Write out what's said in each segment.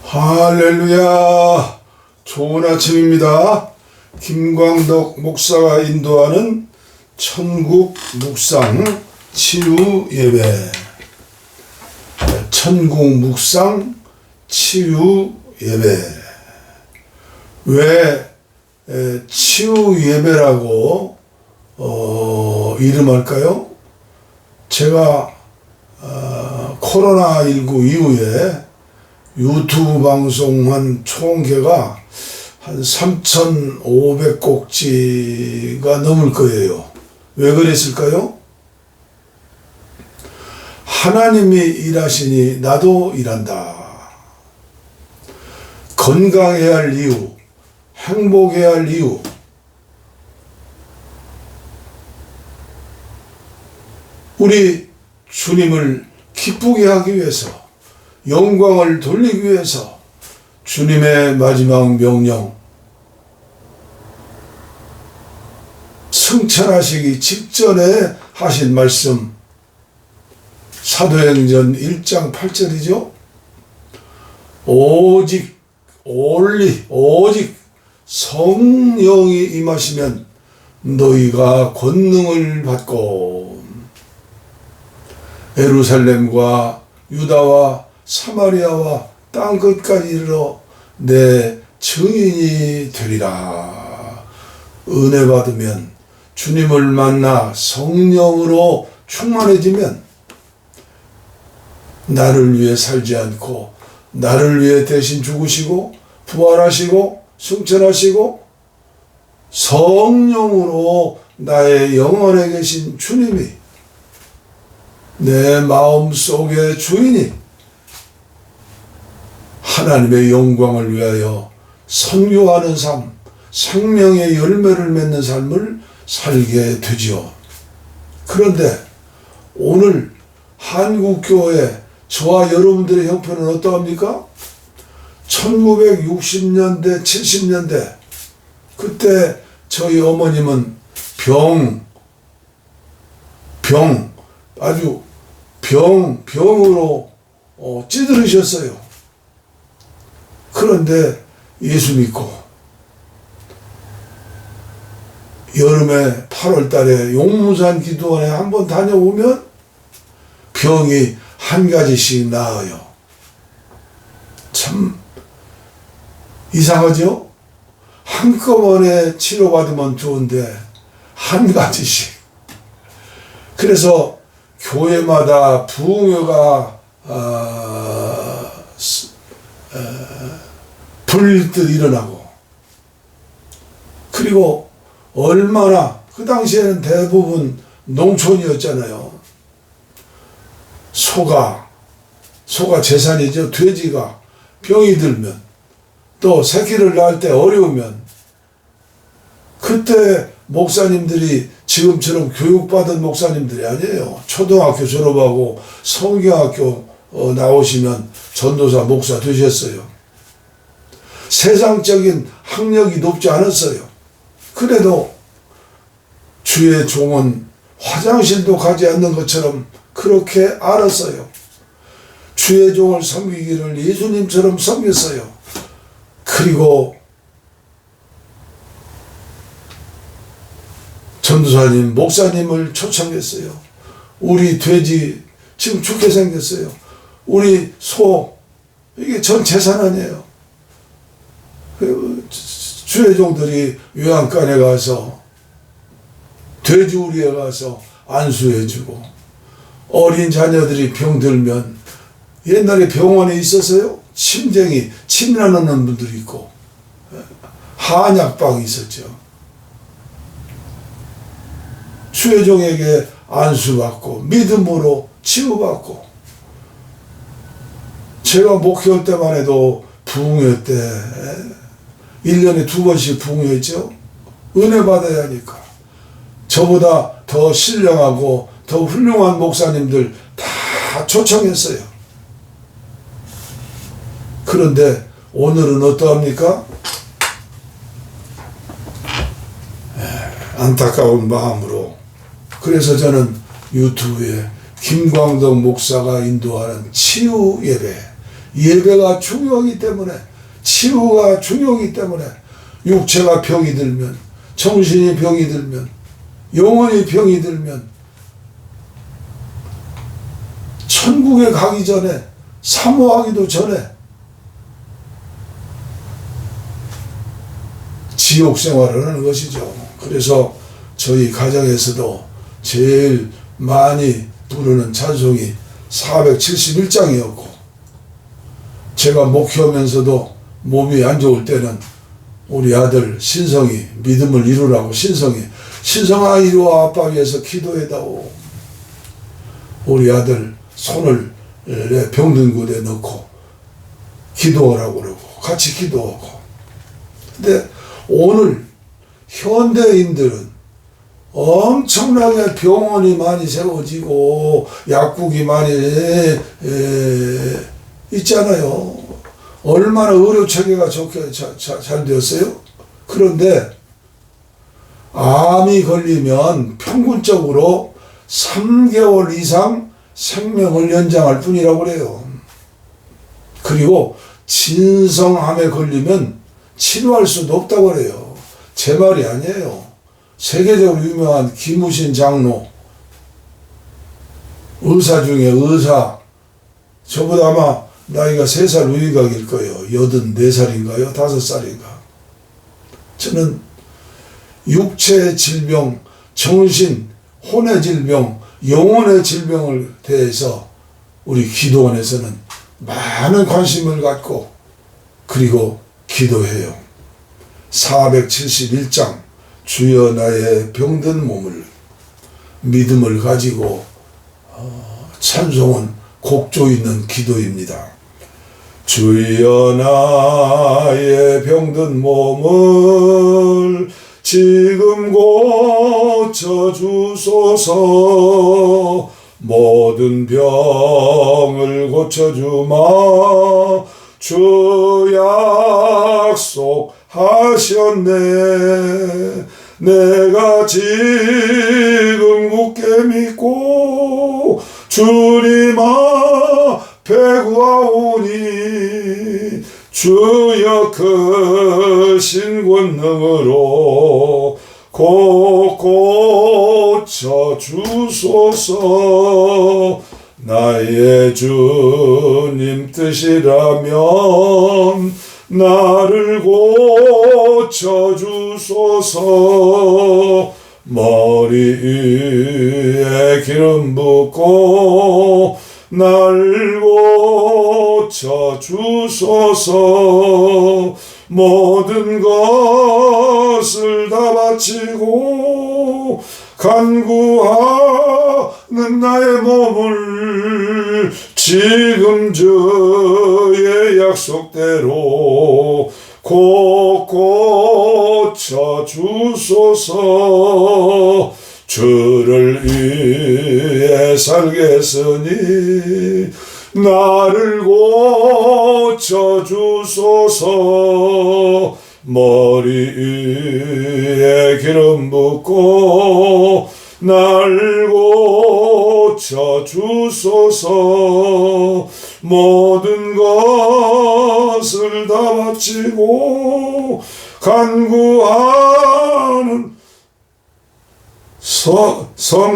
할렐루야. 좋은 아침입니다. 김광덕 목사가 인도하는 천국 묵상 치유 예배. 천국 묵상 치유 예배. 왜 치유 예배라고 이름할까요? 제가 코로나19 이후에 유튜브 방송한 총계가 한 3,500곡지가 넘을 거예요. 왜 그랬을까요? 하나님이 일하시니 나도 일한다. 건강해야 할 이유, 행복해야 할 이유, 우리 주님을 기쁘게 하기 위해서, 영광을 돌리기 위해서 주님의 마지막 명령, 승천하시기 직전에 하신 말씀, 사도행전 1장 8절이죠. 오직 성령이 임하시면 너희가 권능을 받고 예루살렘과 유다와 사마리아와 땅끝까지 이르러 내 증인이 되리라. 은혜 받으면, 주님을 만나 성령으로 충만해지면 나를 위해 살지 않고 나를 위해 대신 죽으시고 부활하시고 승천하시고 성령으로 나의 영혼에 계신 주님이 내 마음속의 주인이 하나님의 영광을 위하여 선교하는 삶, 생명의 열매를 맺는 삶을 살게 되지요. 그런데 오늘 한국교회, 저와 여러분들의 형편은 어떠합니까? 1960년대, 70년대 그때 저희 어머님은 병으로 찌들으셨어요. 그런데 예수 믿고 여름에 8월 달에 용무산 기도원에 한번 다녀오면 병이 한 가지씩 나아요. 참 이상하죠? 한꺼번에 치료받으면 좋은데 한 가지씩. 그래서 교회마다 부흥회가 불듯 일어나고, 그리고 얼마나 그 당시에는 대부분 농촌이었잖아요. 소가 재산이죠. 돼지가 병이 들면, 또 새끼를 낳을 때 어려우면, 그때 목사님들이 지금처럼 교육받은 목사님들이 아니에요. 초등학교 졸업하고 성경학교 나오시면 전도사, 목사 되셨어요. 세상적인 학력이 높지 않았어요. 그래도 주의 종은 화장실도 가지 않는 것처럼 그렇게 알았어요. 주의 종을 섬기기를 예수님처럼 섬겼어요. 그리고 전도사님, 목사님을 초청했어요. 우리 돼지 지금 죽게 생겼어요. 우리 소, 이게 전 재산 아니에요. 주의 종들이 요양간에 가서, 돼지우리에 가서 안수해주고, 어린 자녀들이 병들면, 옛날에 병원에 있었어요. 침쟁이, 침 나누는 분들이 있고, 한약방이 있었죠. 주의 종에게 안수받고 믿음으로 치유받고, 제가 목회할 때만 해도 부흥회 때 1년에 2번씩 부흥회했죠. 은혜 받아야 하니까. 저보다 더 신령하고 더 훌륭한 목사님들 다 초청했어요. 그런데 오늘은 어떠합니까? 안타까운 마음으로. 그래서 저는 유튜브에 김광덕 목사가 인도하는 치유 예배, 예배가 중요하기 때문에, 치유가 중요하기 때문에, 육체가 병이 들면, 정신이 병이 들면, 영혼이 병이 들면 천국에 가기 전에, 사모하기도 전에 지옥 생활을 하는 것이죠. 그래서 저희 가정에서도 제일 많이 부르는 찬송이 471장이었고, 제가 목회하면서도 몸이 안 좋을 때는 우리 아들 신성이 믿음을 이루라고, 신성아 이리와 아빠 위해서 기도해다오. 우리 아들 손을 내 병든 곳에 넣고 기도하라고 그러고 같이 기도하고. 근데 오늘 현대인들은 엄청나게 병원이 많이 세워지고 약국이 많이 있잖아요. 얼마나 의료 체계가 좋게 잘 되었어요. 그런데 암이 걸리면 평균적으로 3개월 이상 생명을 연장할 뿐이라고 그래요. 그리고 진성암에 걸리면 치료할 수도 없다고 그래요. 제 말이 아니에요. 세계적으로 유명한 김우신 장로, 의사 중에 의사, 저보다 아마 나이가 3살 우위각일 거예요. 84살인가요? 5살인가. 저는 육체의 질병, 정신, 혼의 질병, 영혼의 질병을 대해서 우리 기도원에서는 많은 관심을 갖고 그리고 기도해요. 471장 주여 나의 병든 몸을, 믿음을 가지고 찬송은 곡조 있는 기도입니다. 주여 나의 병든 몸을 지금 고쳐주소서. 모든 병을 고쳐주마 주 약속하셨네. 내가 지금 굳게 믿고 주님 앞에 구하오니 주여 크신 권능으로 곧 고쳐주소서. 나의 주님 뜻이라면 나를 고쳐주소서. 머리 위에 기름 붓고 날 고쳐주소서. 모든 것을 다 바치고 간구하는 나의 몸을 지금 주의 약속대로 곧 고쳐주소서. 주를 위해 살겠으니 나를 고쳐주소서. 머리 위에 기름 붓고 날 고쳐주소서. 모든 것을 다 바치고 간구하는 성령이여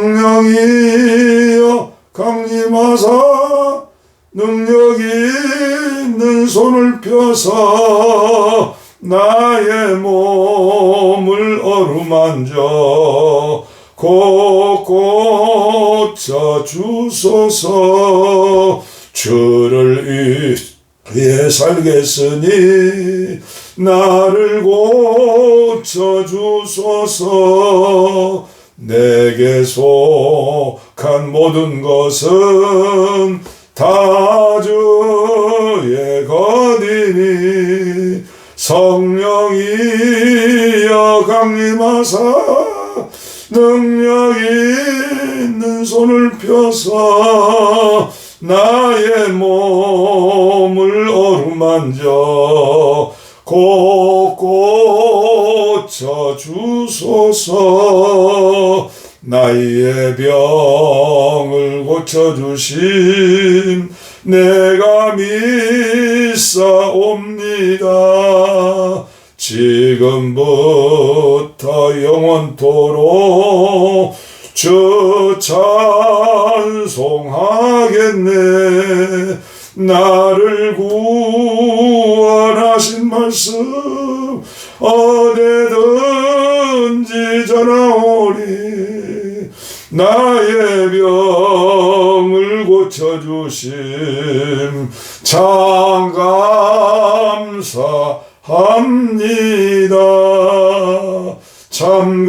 강림하사 능력이 있는 손을 펴서 나의 몸을 어루만져 곧 고쳐주소서. 주를 위해 살겠으니 나를 고쳐주소서. 내게 속한 모든 것은 다 주의 것이니 성령이여 강림하사 능력 있는 손을 펴서 나의 몸을 어루만져 곧 고쳐주소서. 나의 병을 고쳐주심 내가 믿사옵니다. 지금부터 영원토록 주 찬송하겠네. 나를 구원하신 말씀 어디든지 전하오리. 나의 병을 고쳐주심 참 감사합니다. 참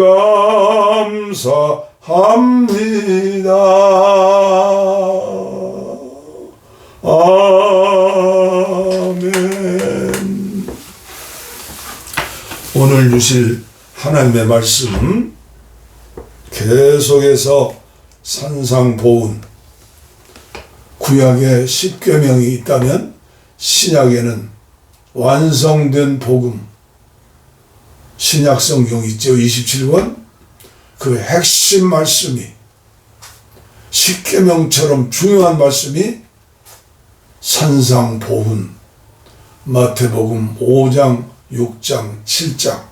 감사합니다. 아멘. 오늘 주실 하나님의 말씀 계속해서 산상보훈, 구약에 10계명이 있다면 신약에는 완성된 복음, 신약성경 있죠. 27권. 그 핵심 말씀이 10계명처럼 중요한 말씀이 산상보훈, 마태복음 5장, 6장, 7장.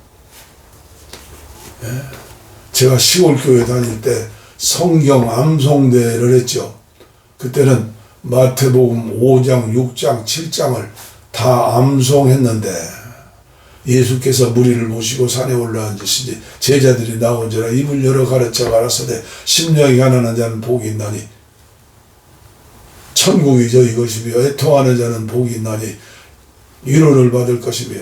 제가 시골교회 다닐 때 성경 암송대회를 했죠. 그때는 마태복음 5장, 6장, 7장을 다 암송했는데 예수께서 무리를 모시고 산에 올라앉으시니 제자들이 나온지라 입을 열어 가르쳐 가라사대 심령이 가난한 자는 복이 있나니 천국이 저희 것이며 애통하는 자는 복이 있나니 위로를 받을 것이며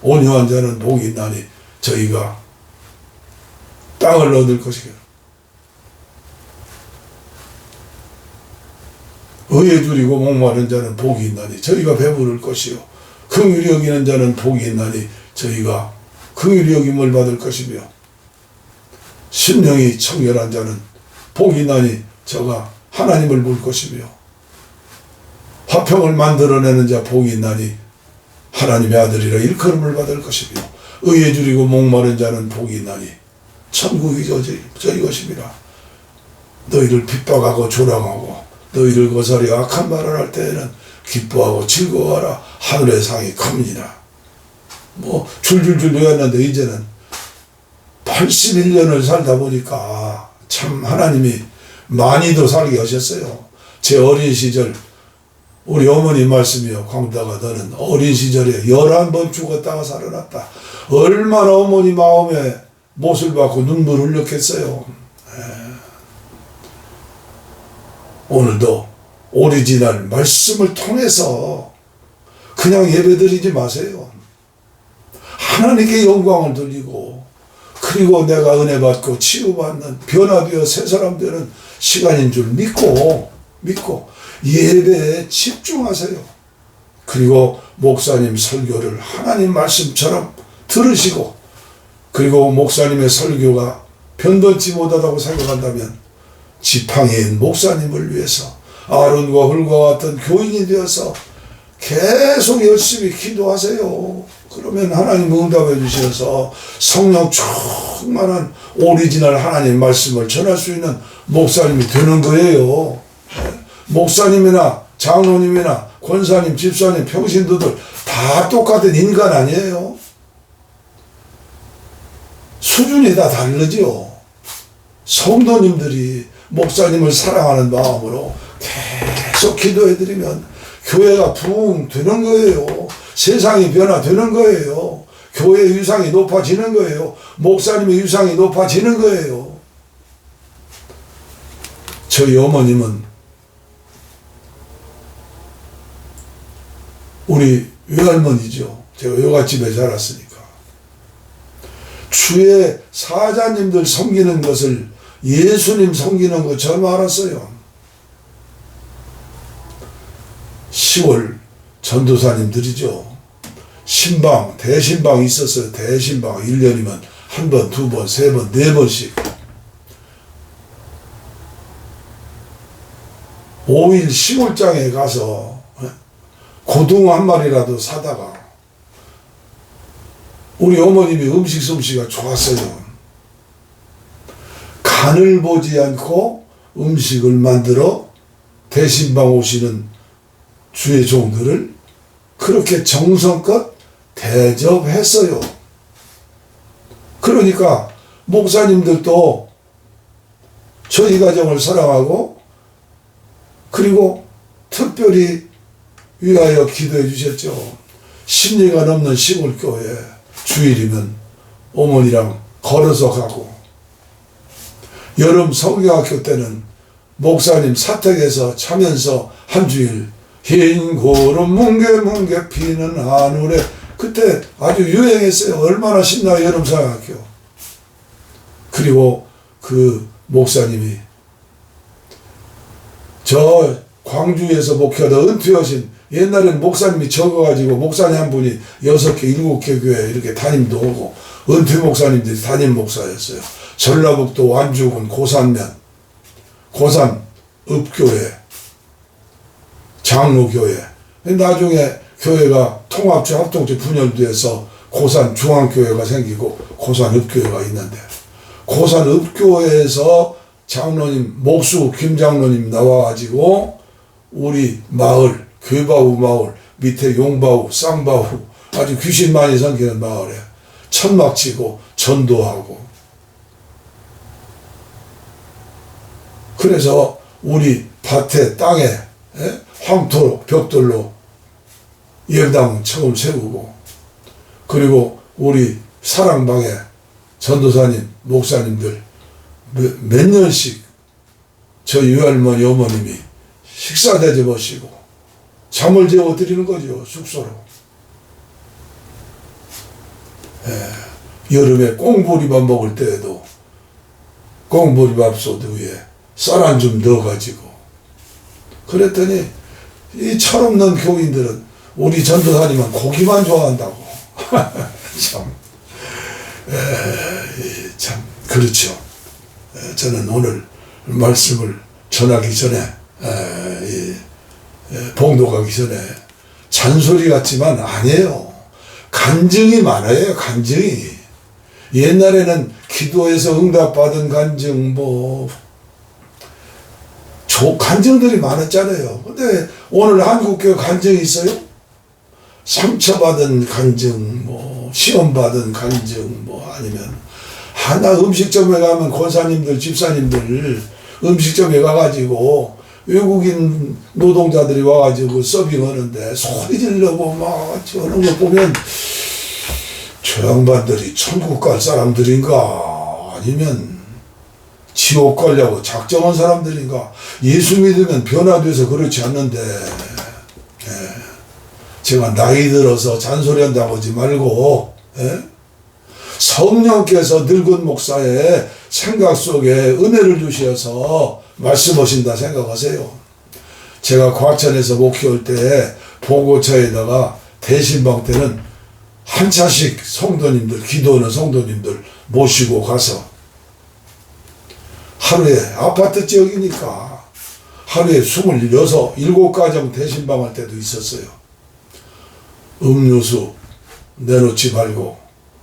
온유한 자는 복이 있나니 저희가 땅을 얻을 것이며 의에 줄이고 목마른 자는 복이 있나니 저희가 배부를 것이요 긍휼히 여기는 자는 복이 있나니 저희가 긍휼히 여김을 받을 것이며 심령이 청결한 자는 복이 있나니 저가 하나님을 볼 것이며 화평을 만들어내는 자 복이 있나니 하나님의 아들이라 일컬음을 받을 것이며 의에 줄이고 목마른 자는 복이 있나니 천국이 저희 것입니다. 너희를 핍박하고 조랑하고 너희를 거스려 악한 말을 할 때에는 기뻐하고 즐거워하라. 하늘의 상이 큽니다. 뭐 줄줄줄 외웠는데 이제는 81년을 살다 보니까 참 하나님이 많이도 살게 하셨어요. 제 어린 시절 우리 어머니 말씀이요. 광다가 너는 어린 시절에 11번 죽었다가 살아났다. 얼마나 어머니 마음에 못을 받고 눈물을 흘렸겠어요. 오늘도 오리지널 말씀을 통해서 그냥 예배드리지 마세요. 하나님께 영광을 돌리고 그리고 내가 은혜 받고 치유받는 변화되어 새 사람 되는 시간인 줄 믿고 예배에 집중하세요. 그리고 목사님 설교를 하나님 말씀처럼 들으시고 그리고 목사님의 설교가 변변치 못하다고 생각한다면 지팡이인 목사님을 위해서 아론과 훌과 같은 교인이 되어서 계속 열심히 기도하세요. 그러면 하나님 응답해 주셔서 성령 충만한 오리지널 하나님 말씀을 전할 수 있는 목사님이 되는 거예요. 목사님이나 장로님이나 권사님, 집사님, 평신도들 다 똑같은 인간 아니에요. 수준이 다 다르죠. 성도님들이 목사님을 사랑하는 마음으로 계속 기도해드리면 교회가 부흥 되는 거예요. 세상이 변화되는 거예요. 교회의 위상이 높아지는 거예요. 목사님의 위상이 높아지는 거예요. 저희 어머님은 우리 외할머니죠. 제가 외갓집에 자랐으니까. 주의 사자님들 섬기는 것을 예수님 섬기는 거 처음 알았어요. 10월 전도사님들이죠. 신방, 대신방이 있었어요. 대신방 1년이면 한 번, 두 번, 세 번, 네 번씩 5일 시골장에 가서 고등어 한 마리라도 사다가 우리 어머님이 음식 솜씨가 좋았어요. 간을 보지 않고 음식을 만들어 대신방 오시는 주의 종들을 그렇게 정성껏 대접했어요. 그러니까 목사님들도 저희 가정을 사랑하고 그리고 특별히 위하여 기도해 주셨죠. 심리가 넘는 시골교회 주일이면 어머니랑 걸어서 가고, 여름 성경학교 때는 목사님 사택에서 자면서 한 주일 흰 구름 뭉게뭉게 피는 하늘에, 그때 아주 유행했어요. 얼마나 신나요, 여름 성경학교. 그리고 그 목사님이 저 광주에서 목회하다 은퇴하신, 옛날에는 목사님이 적어가지고 목사님 한 분이 6개, 7개 교회 이렇게 담임도 오고, 은퇴 목사님들이 담임 목사였어요. 전라북도 완주군 고산면, 고산 읍교회, 장로교회. 나중에 교회가 통합주 합동체 분열돼서 고산 중앙교회가 생기고 고산 읍교회가 있는데, 고산 읍교회에서 장로님, 목수 김장로님 나와가지고 우리 마을, 괴바우 마을, 밑에 용바우, 쌍바우, 아주 귀신 많이 생기는 마을에 천막 치고 전도하고, 그래서 우리 밭에 땅에 황토로 벽돌로 예배당 처음 세우고, 그리고 우리 사랑방에 전도사님, 목사님들 몇 년씩 저희 외할머니, 어머님이 식사 대접하시고 잠을 재워드리는 거죠, 숙소로. 여름에 꽁보리밥 먹을 때에도 꽁보리밥솥 위에 쌀 한 줌 넣어가지고, 그랬더니 이 철없는 교인들은 우리 전도사님은 고기만 좋아한다고. 참 그렇죠. 저는 오늘 말씀을 전하기 전에, 봉독하기 전에 잔소리 같지만 아니에요. 간증이 많아요, 간증이. 옛날에는 기도해서 응답받은 간증, 간증들이 많았잖아요. 근데 오늘 한국교회 간증이 있어요? 상처받은 간증, 시험받은 간증, 아니면 하나 음식점에 가면 권사님들, 집사님들 음식점에 가가지고 외국인 노동자들이 와가지고 서빙하는데 소리 지르고 막 저런 거 보면 저 양반들이 천국 갈 사람들인가 아니면 지옥 가려고 작정한 사람들인가. 예수 믿으면 변화돼서 그렇지 않는데, 제가 나이 들어서 잔소리한다고 하지 말고, 성령께서 늙은 목사의 생각 속에 은혜를 주셔서 말씀하신다 생각하세요. 제가 과천에서 목회할 때 보고차에다가 대신방 때는 한 차씩 성도님들, 기도하는 성도님들 모시고 가서 하루에, 아파트 지역이니까 하루에 26, 7가정 대신방 할 때도 있었어요. 음료수 내놓지 말고,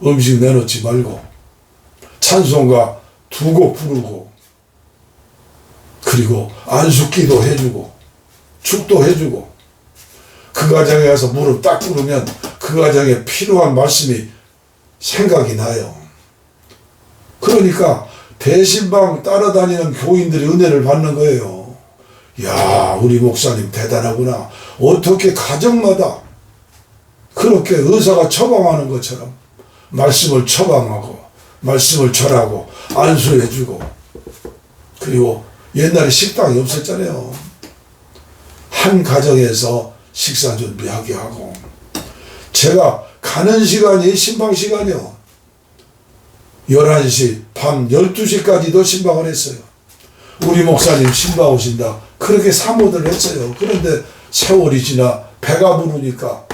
음식 내놓지 말고, 찬송가 2곡 부르고, 그리고 안숙기도 해주고, 축도 해주고, 그 가정에 가서 무릎 딱 꿇으면 그 가정에 필요한 말씀이 생각이 나요. 그러니까 대신방 따라다니는 교인들이 은혜를 받는 거예요. 야, 우리 목사님 대단하구나. 어떻게 가정마다 그렇게 의사가 처방하는 것처럼 말씀을 처방하고, 말씀을 전하고, 안수해주고, 그리고 옛날에 식당이 없었잖아요. 한 가정에서 식사 준비하게 하고, 제가 가는 시간이 신방 시간이요. 11시, 밤 12시까지도 신방을 했어요. 우리 목사님 신방 오신다. 그렇게 사모들 했어요. 그런데 세월이 지나 배가 부르니까,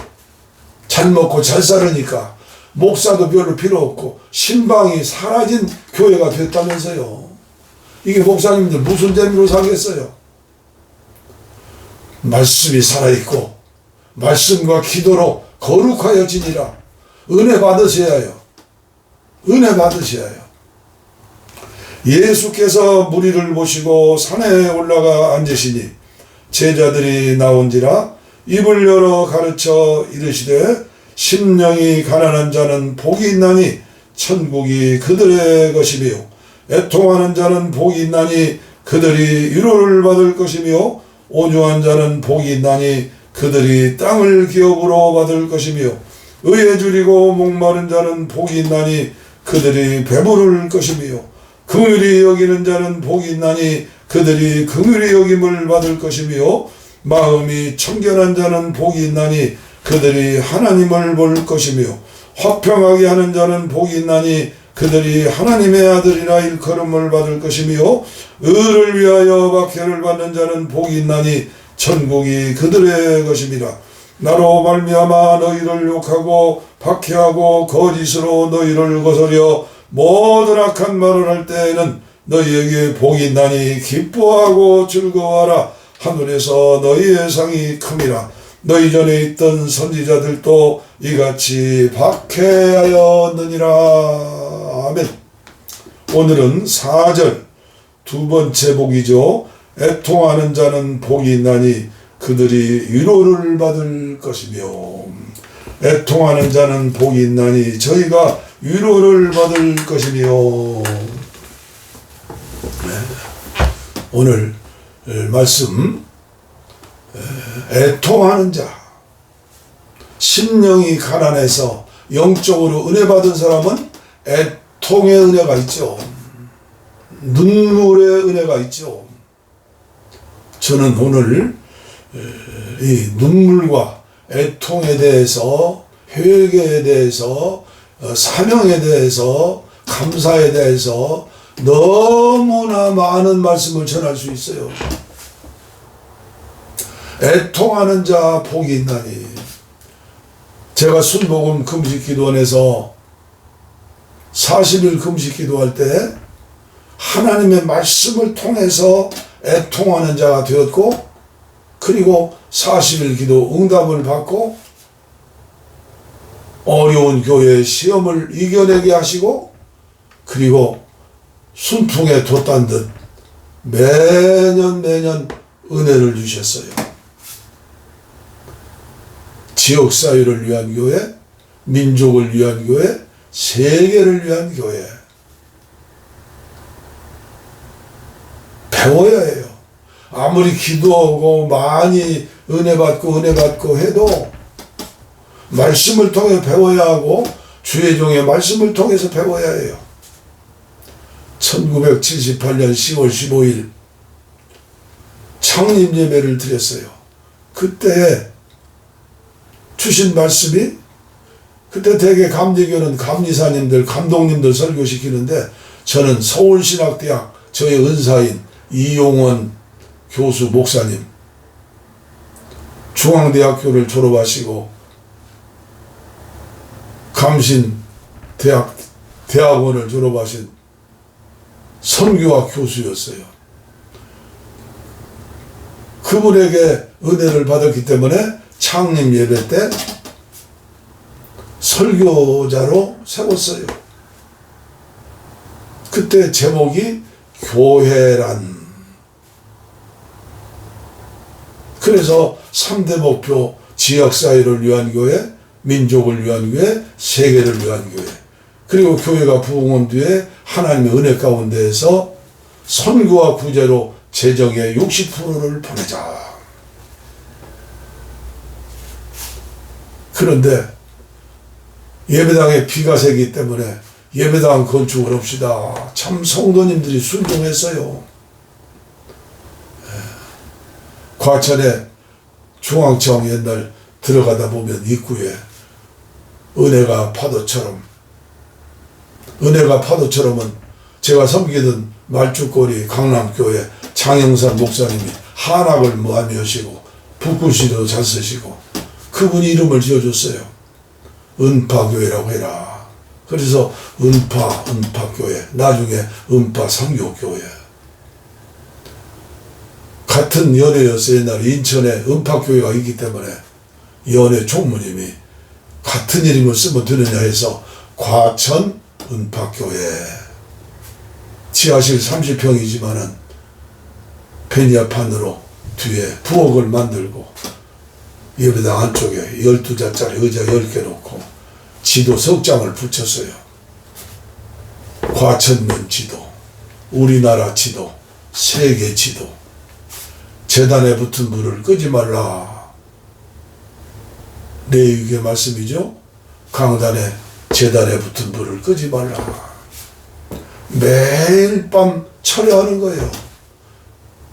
잘 먹고 잘 살으니까 목사도 별로 필요 없고 신방이 사라진 교회가 됐다면서요. 이게 목사님들 무슨 재미로 살겠어요? 말씀이 살아있고 말씀과 기도로 거룩하여지니라. 은혜 받으셔야 해요. 은혜 받으셔야 해요. 예수께서 무리를 보시고 산에 올라가 앉으시니 제자들이 나온지라 입을 열어 가르쳐 이르시되 심령이 가난한 자는 복이 있나니 천국이 그들의 것이며 애통하는 자는 복이 있나니 그들이 위로를 받을 것이며 온유한 자는 복이 있나니 그들이 땅을 기업으로 받을 것이며 의에 줄이고 목마른 자는 복이 있나니 그들이 배부를 것이며 긍휼히 여기는 자는 복이 있나니 그들이 긍휼히 여김을 받을 것이며 마음이 청결한 자는 복이 있나니 그들이 하나님을 볼 것이며 화평하게 하는 자는 복이 있나니 그들이 하나님의 아들이라 일컬음을 받을 것이며 의를 위하여 박해를 받는 자는 복이 있나니 천국이 그들의 것임이라. 나로 말미암아 너희를 욕하고 박해하고 거짓으로 너희를 거스려 모든 악한 말을 할 때에는 너희에게 복이 있나니 기뻐하고 즐거워하라. 하늘에서 너희의 상이 큼이라. 너희 전에 있던 선지자들도 이같이 박해하였느니라. 아멘. 오늘은 4절 두 번째 복이죠. 애통하는 자는 복이 있나니 그들이 위로를 받을 것이며, 애통하는 자는 복이 있나니 저희가 위로를 받을 것이며. 오늘 말씀, 애통하는 자, 심령이 가난해서 영적으로 은혜 받은 사람은 애통의 은혜가 있죠. 눈물의 은혜가 있죠. 저는 오늘 이 눈물과 애통에 대해서, 회개에 대해서, 사명에 대해서, 감사에 대해서 너무나 많은 말씀을 전할 수 있어요. 애통하는 자 복이 있나니. 제가 순복음 금식기도원에서 40일 금식기도할 때 하나님의 말씀을 통해서 애통하는 자가 되었고, 그리고 40일 기도 응답을 받고 어려운 교회의 시험을 이겨내게 하시고, 그리고 순풍에 돛단 듯 매년 은혜를 주셨어요. 지역사회를 위한 교회, 민족을 위한 교회, 세계를 위한 교회. 배워야 해요. 아무리 기도하고 많이 은혜 받고 해도 말씀을 통해 배워야 하고, 주의 종의 말씀을 통해서 배워야 해요. 1978년 10월 15일 창립 예배를 드렸어요. 그때 주신 말씀이, 그때 대개 감리교는 감리사님들, 감독님들 설교시키는데, 저는 서울신학대학 저의 은사인 이용원 교수 목사님, 중앙대학교를 졸업하시고 감신대학원을 졸업하신 선교학 교수였어요. 그분에게 은혜를 받았기 때문에 창립 예배 때 설교자로 세웠어요. 그때 제목이 교회란. 그래서 3대 목표, 지역사회를 위한 교회, 민족을 위한 교회, 세계를 위한 교회. 그리고 교회가 부흥한 뒤에 하나님의 은혜 가운데에서 선교와 구제로 재정의 60%를 보내자. 그런데 예배당에 비가 새기 때문에 예배당 건축을 합시다. 참 성도님들이 순종했어요. 과천에 중앙청 옛날 들어가다 보면 입구에 은혜가 파도처럼은 제가 섬기던 말죽거리 강남교회 장영산 목사님이 한학을 많이 하시고 북구시도 잘 쓰시고, 그분이 이름을 지어줬어요. 은파교회라고 해라. 그래서 은파교회, 나중에 은파상교교회. 같은 연회였어요. 옛날에 인천에 은파교회가 있기 때문에 연회 총무님이 같은 이름을 쓰면 되느냐 해서 과천 은파교회. 지하실 30평이지만은 베니아판으로 뒤에 부엌을 만들고 예배당 안쪽에 12자짜리 의자 10개 놓고 지도 석장을 붙였어요. 과천면 지도, 우리나라 지도, 세계 지도. 제단에 붙은 불을 끄지 말라. 레위기의 말씀이죠. 강단에 제단에 붙은 불을 끄지 말라. 매일 밤 철야하는 거예요.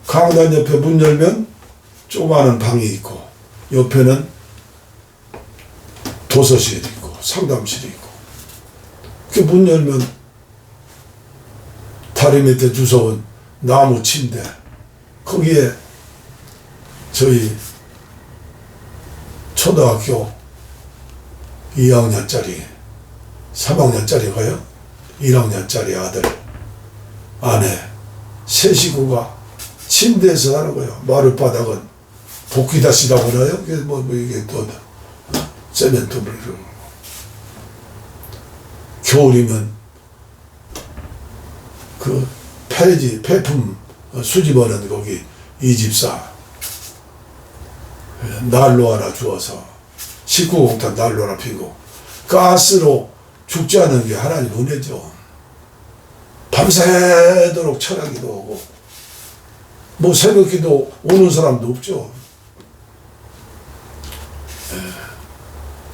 강단 옆에 문 열면 조그마한 방이 있고 옆에는 도서실이 있고 상담실이 있고, 그 문 열면 다리 밑에 주워온 나무 침대, 거기에 저희 초등학교 2학년짜리 3학년짜리가요 1학년짜리 아들 아내 세 식구가 침대에서 하는 거예요. 마룻바닥은 복귀다시라고 그래요. 이게 또 세멘트를. 겨울이면 그 폐품 수집하는 거기 이 집사 난로 하나 주어서 19공탄 난로 하나 피고 가스로 죽지 않은 게 하나님 은혜죠. 밤새도록 철학기도 오고 뭐 새벽기도 오는 사람도 없죠.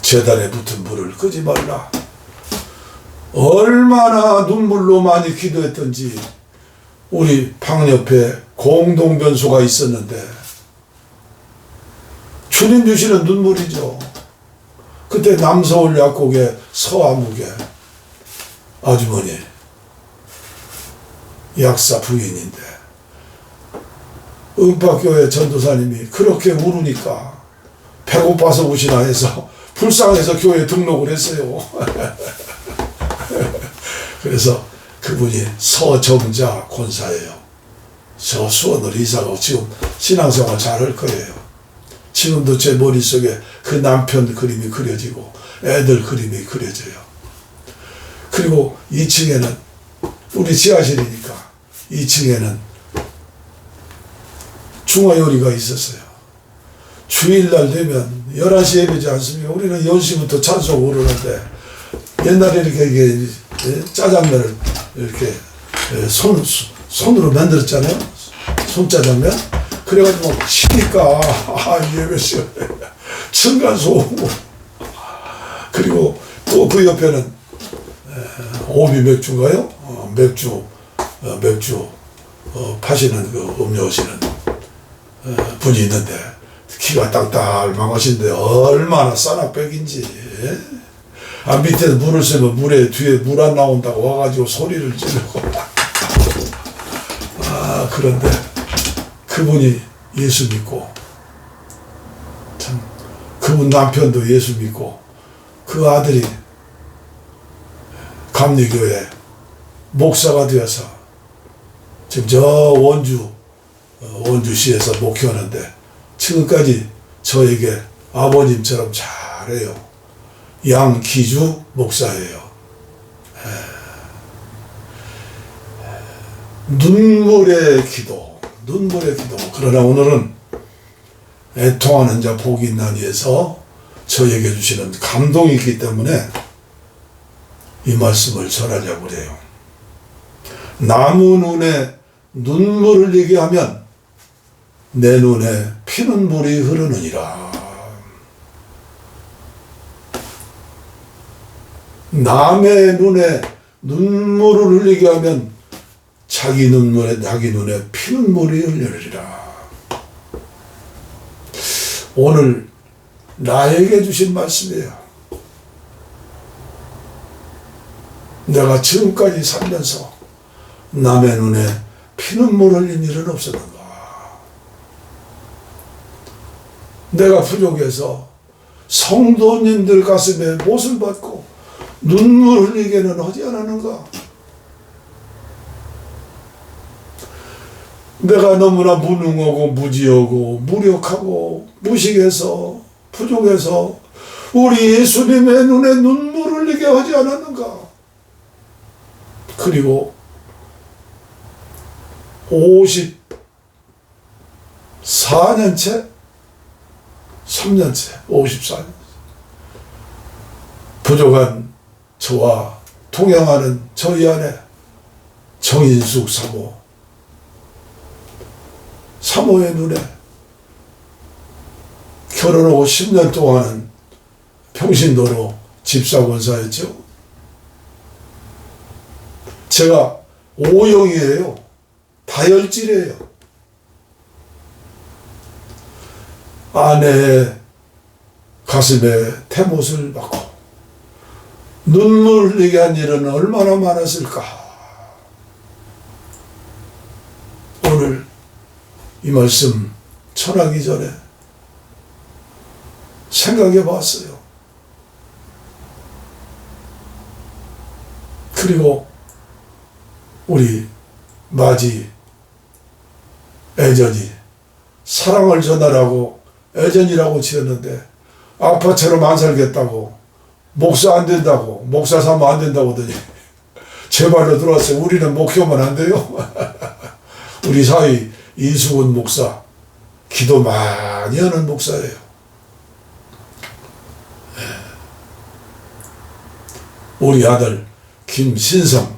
제단에 붙은 불을 끄지 말라. 얼마나 눈물로 많이 기도했던지. 우리 방 옆에 공동변소가 있었는데 주님 주시는 눈물이죠. 그때 남서울 약국의 서아무개 아주머니 약사 부인인데 은박교회 전도사님이 그렇게 울으니까 배고파서 오시나 해서 불쌍해서 교회에 등록을 했어요. 그래서 그분이 서정자 권사예요. 저 수원으로 이사가고 지금 신앙생활 잘할 거예요. 지금도 제 머릿속에 그 남편 그림이 그려지고 애들 그림이 그려져요. 그리고 2층에는 우리 지하실이니까 2층에는 중화요리가 있었어요. 주일날 되면 11시 예배지 않습니까? 우리는 10시부터 찬송 오르는데 옛날에 이렇게 짜장면을 이렇게 손으로 만들었잖아요. 손짜장면. 그래가지고 막 치니까 예배 시간에 층간소음. 그리고 또 그 옆에는 오비 맥주인가요? 맥주 파시는 그 음료하시는 분이 있는데 키가 딱딱망하신데 얼마나 싸납백인지. 밑에서 물을 쓰면 물에 뒤에 물 안 나온다고 와가지고 소리를 지르고. 그런데 그분이 예수 믿고, 참, 그분 남편도 예수 믿고, 그 아들이 감리교회 목사가 되어서 지금 저 원주시에서 목회하는데 지금까지 저에게 아버님처럼 잘해요. 양기주 목사예요. 눈물의 기도. 그러나 오늘은 애통하는 자 복이 있나니에서 저에게 주시는 감동이 있기 때문에 이 말씀을 전하려고 그래요. 남의 눈에 눈물을 흘리게 하면 내 눈에 피눈물이 흐르느니라. 남의 눈에 눈물을 흘리게 하면 자기 눈에 피눈물이 흘리리라. 오늘 나에게 주신 말씀이에요. 내가 지금까지 살면서 남의 눈에 피눈물 흘린 일은 없었는가? 내가 부족해서 성도님들 가슴에 못을 받고 눈물 흘리게는 하지 않았는가? 내가 너무나 무능하고 무지하고 무력하고 무식해서 부족해서 우리 예수님의 눈에 눈물 흘리게 하지 않았는가? 그리고 54년째? 3년째, 54년. 부족한 저와 동행하는 저희 아내 정인숙 사모의 눈에 결혼하고 10년 동안은 평신도로 집사권사였죠. 제가 O형이에요. 다혈질이에요. 아내의 가슴에 태못을 받고 눈물 흘리게 한 일은 얼마나 많았을까. 오늘 이 말씀 전하기 전에 생각해 봤어요. 그리고 우리 마지 애전이 사랑을 전하라고 애전이라고 지었는데 아빠처럼 안 살겠다고, 목사 안 된다고, 목사 삼아 안 된다고 하더니 제 말로 들어왔어요. 우리는 목회만 안 돼요. 우리 사위 이수근 목사 기도 많이 하는 목사예요. 우리 아들 김신성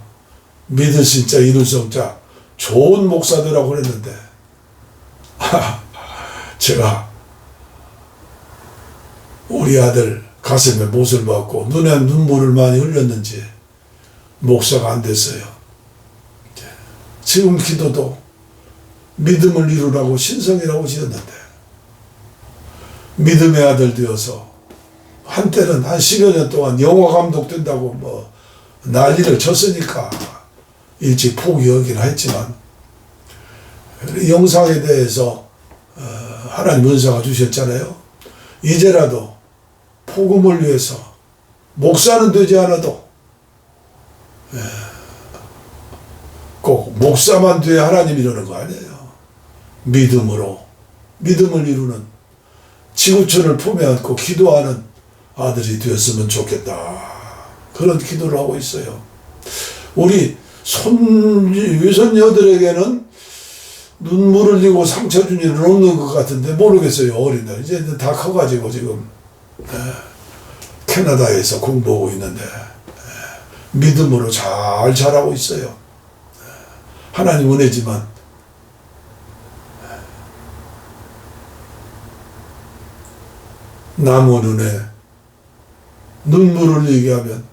믿을 신자 이룰 성자 좋은 목사들하고 그랬는데 제가 우리 아들 가슴에 못을 받고 눈에 눈물을 많이 흘렸는지 목사가 안 됐어요. 지금 기도도 믿음을 이루라고 신성이라고 지었는데 믿음의 아들 되어서 한때는 한 10여 년 동안 영화 감독 된다고 뭐 난리를 쳤으니까 일찍 포기하긴 했지만 영상에 대해서 하나님 은사가 주셨잖아요. 이제라도 복음을 위해서 목사는 되지 않아도 꼭 목사만 돼야 하나님이 이러는 거 아니에요. 믿음으로 믿음을 이루는 지구촌을 품에 안고 기도하는 아들이 되었으면 좋겠다. 그런 기도를 하고 있어요. 우리 외손녀들에게는 눈물 흘리고 상처 준 일은 없는 것 같은데 모르겠어요. 어린들 이제 다 커가지고 지금 캐나다에서 공부하고 있는데 믿음으로 잘 자라고 있어요. 하나님 은혜지만 남의 눈에 눈물을 흘리게 하면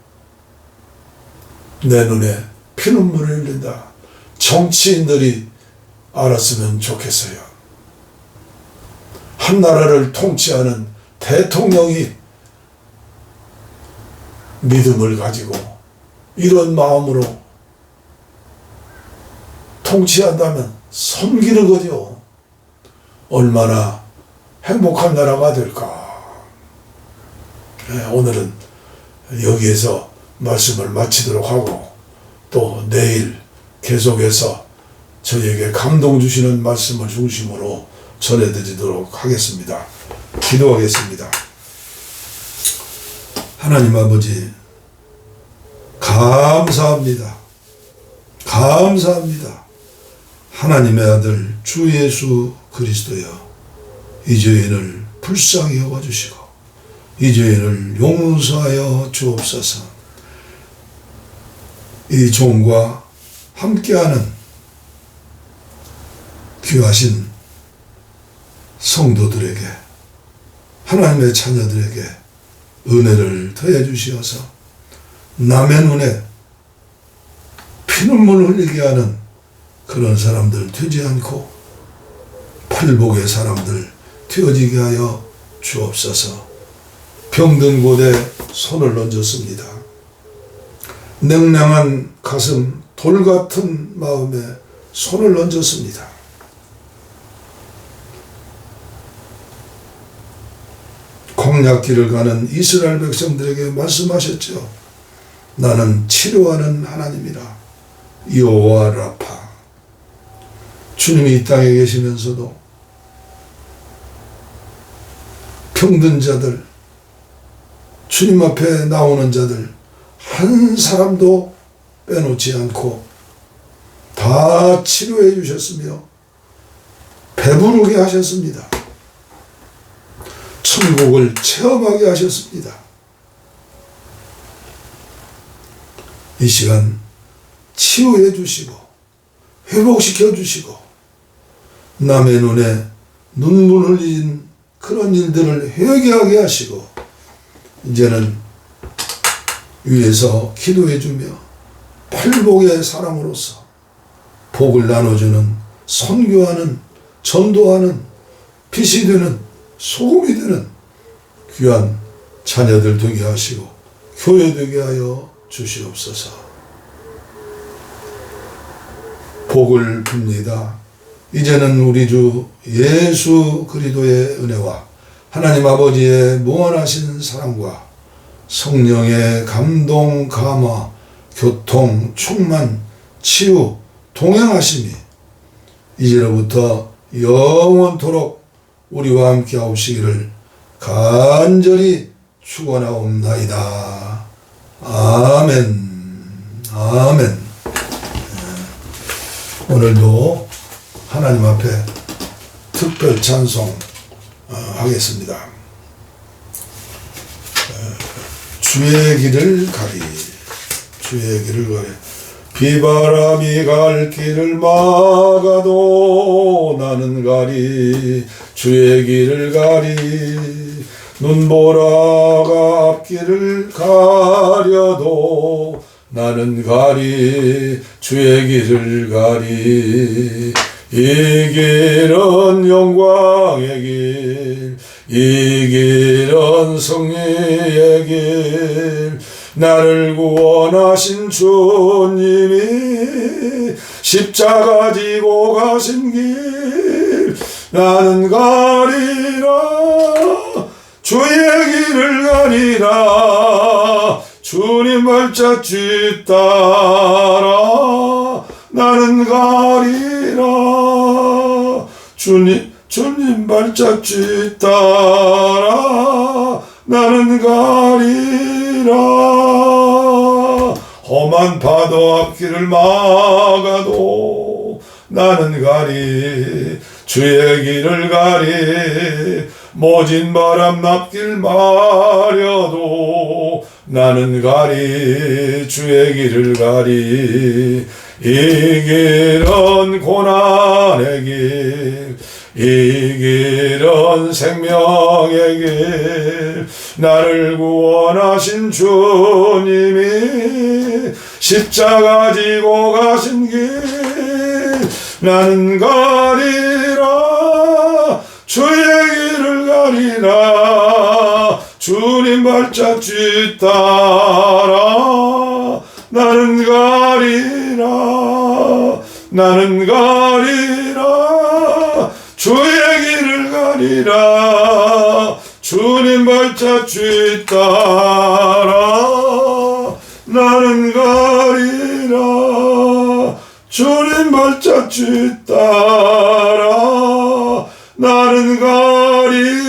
내 눈에 피눈물을 흘린다. 정치인들이 알았으면 좋겠어요. 한 나라를 통치하는 대통령이 믿음을 가지고 이런 마음으로 통치한다면 섬기는 거죠. 얼마나 행복한 나라가 될까. 오늘은 여기에서 말씀을 마치도록 하고 또 내일 계속해서 저에게 감동 주시는 말씀을 중심으로 전해드리도록 하겠습니다. 기도하겠습니다. 하나님 아버지 감사합니다. 감사합니다. 하나님의 아들 주 예수 그리스도여, 이 죄인을 불쌍히 여겨주시고 이 죄인을 용서하여 주옵소서. 이 종과 함께하는 귀하신 성도들에게, 하나님의 자녀들에게 은혜를 더해 주시어서 남의 눈에 피눈물 흘리게 하는 그런 사람들 되지 않고 팔복의 사람들 되어지게 하여 주옵소서. 병든 곳에 손을 얹었습니다. 냉랭한 가슴, 돌 같은 마음에 손을 얹었습니다. 광야길을 가는 이스라엘 백성들에게 말씀하셨죠. 나는 치료하는 하나님이라. 여호와 라파. 주님이 이 땅에 계시면서도 병든 자들, 주님 앞에 나오는 자들 한 사람도 빼놓지 않고 다 다 치료해 주셨으며 배부르게 하셨습니다. 천국을 체험하게 하셨습니다. 이 시간 치유해 주시고 회복시켜 주시고 남의 눈에 눈물 흘린 그런 일들을 회개하게 하시고 이제는 위에서 기도해 주며 팔복의 사람으로서 복을 나눠주는 선교하는 전도하는 빛이 되는 소금이 되는 귀한 자녀들 되게 하시고 교회 되게 하여 주시옵소서. 복을 빕니다. 이제는 우리 주 예수 그리스도의 은혜와 하나님 아버지의 무한하신 사랑과 성령의 감동, 감화, 교통, 충만, 치유, 동행하심이 이제로부터 영원토록 우리와 함께 하옵시기를 간절히 축원하옵나이다. 아멘. 아멘. 오늘도 하나님 앞에 특별 찬송 하겠습니다. 주의 길을 가리, 주의 길을 가리. 비바람이 갈 길을 막아도 나는 가리, 주의 길을 가리. 눈보라가 앞길을 가려도 나는 가리, 주의 길을 가리. 이 길은 영광의 길, 이 길은 승리의 길. 나를 구원하신 주님이 십자가 지고 가신 길. 나는 가리라, 주의 길을 가리라. 주님 발자취 따라 나는 가리라. 주님 발자취 따라 나는 가리라. 험한 파도 앞길을 막아도 나는 가리, 주의 길을 가리. 모진 바람 앞길 마려도 나는 가리, 주의 길을 가리. 이 길은 고난의 길, 이 길은 생명의 길. 나를 구원하신 주님이 십자가 지고 가신 길. 나는 가리라, 주의 길을 가리라. 주님 발자취 따라 나는 가리라, 나는 가리라. 주의 길을 가리라. 주님 발자취 따라 나는 가리라. 주님 발자취 따라 나는 가리라.